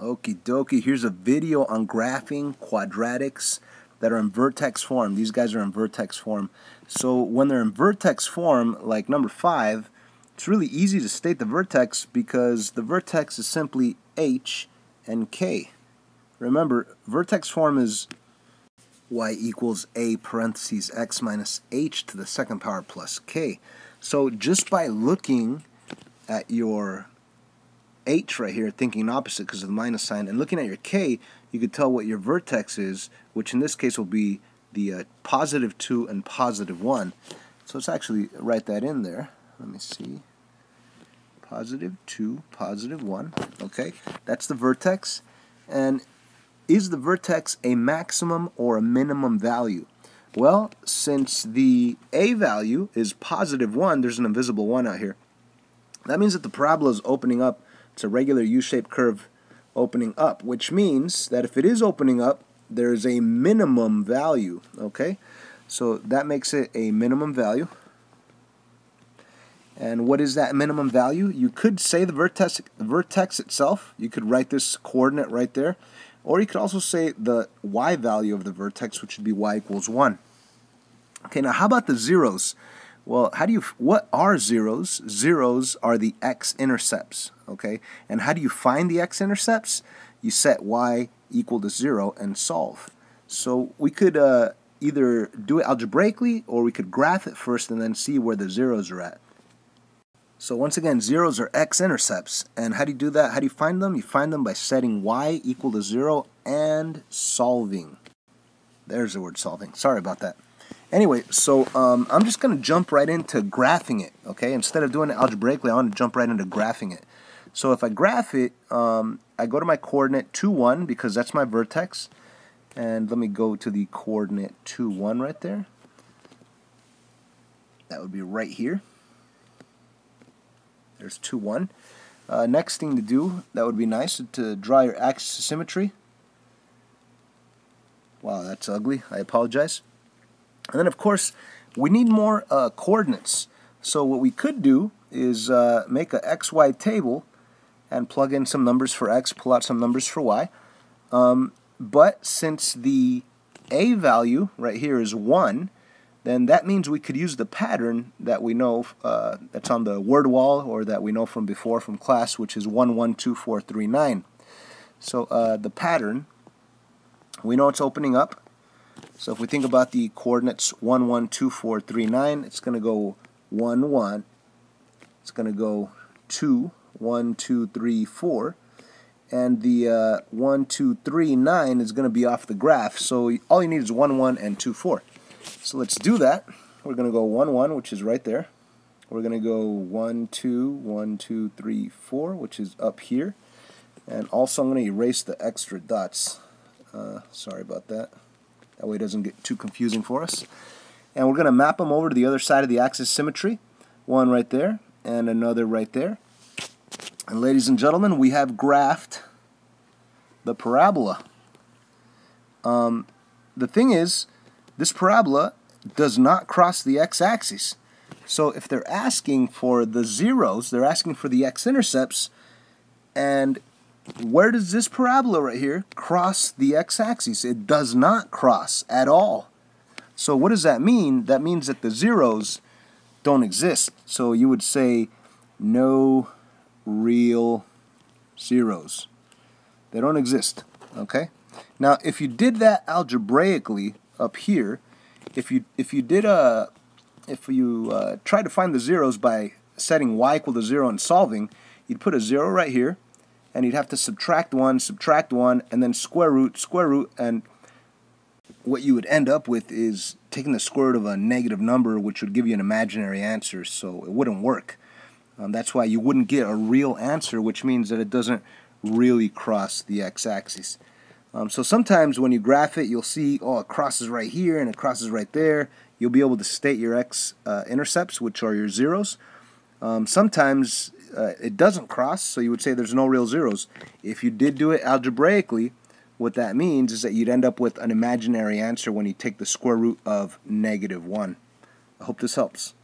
Okie dokie, here's a video on graphing quadratics that are in vertex form. These guys are in vertex form. So when they're in vertex form, like number 5, it's really easy to state the vertex because the vertex is simply h and k. Remember, vertex form is y equals a parentheses x minus h to the second power plus k. So just by looking at your h right here, thinking opposite because of the minus sign, and looking at your k, you could tell what your vertex is, which in this case will be the positive 2 and positive 1. So let's actually write that in there. Let me see. Positive 2, positive 1. Okay, that's the vertex. And is the vertex a maximum or a minimum value? Well, since the a value is positive 1, there's an invisible 1 out here. That means that the parabola is opening up. It's a regular U-shaped curve opening up, which means that if it is opening up, there's a minimum value, okay? So that makes it a minimum value. And what is that minimum value? You could say the vertex itself. You could write this coordinate right there. Or you could also say the y value of the vertex, which would be y equals 1. Okay, now how about the zeros? Well, what are zeros? Zeros are the x-intercepts, okay? And how do you find the x-intercepts? You set y equal to 0 and solve. So we could either do it algebraically, or we could graph it first and then see where the zeros are at. So once again, zeros are x-intercepts. And how do you do that? How do you find them? You find them by setting y equal to 0 and solving. There's the word solving. Sorry about that. Anyway, so I'm just going to jump right into graphing it, okay? Instead of doing it algebraically, I want to jump right into graphing it. So if I graph it, I go to my coordinate 2, 1, because that's my vertex. And let me go to the coordinate 2, 1 right there. That would be right here. There's 2, 1. Next thing to do, that would be nice, to draw your axis of symmetry. Wow, that's ugly. I apologize. And then, of course, we need more coordinates. So what we could do is make a XY table and plug in some numbers for x, pull out some numbers for y. But since the a value right here is 1, then that means we could use the pattern that we know that's on the word wall, or that we know from before from class, which is 1, 1, 2, 4, 3, 9. So the pattern, we know it's opening up. So if we think about the coordinates 1, 1, 2, 4, 3, 9, it's going to go 1, 1. It's going to go 2, 1, 2, 3, 4. And the 1, 2, 3, 9 is going to be off the graph. So all you need is 1, 1, and 2, 4. So let's do that. We're going to go 1, 1, which is right there. We're going to go 1, 2, 1, 2, 3, 4, which is up here. And also I'm going to erase the extra dots. Sorry about that. That way it doesn't get too confusing for us. And we're going to map them over to the other side of the axis symmetry. One right there, and another right there. And ladies and gentlemen, we have graphed the parabola. The thing is, this parabola does not cross the x-axis. So if they're asking for the zeros, they're asking for the x-intercepts, and where does this parabola right here cross the x-axis? It does not cross at all. So what does that mean? That means that the zeros don't exist. So you would say no real zeros. They don't exist. Okay? Now if you did that algebraically up here, if you try to find the zeros by setting y equal to 0 and solving, you'd put a 0 right here, and you'd have to subtract 1, and then square root, and what you would end up with is taking the square root of a negative number, which would give you an imaginary answer, so it wouldn't work. That's why you wouldn't get a real answer, which means that it doesn't really cross the x-axis. So sometimes when you graph it, you'll see, oh, it crosses right here and it crosses right there. You'll be able to state your x-intercepts, which are your zeros. Sometimes it doesn't cross, so you would say there's no real zeros. If you did do it algebraically, what that means is that you'd end up with an imaginary answer when you take the square root of -1. I hope this helps.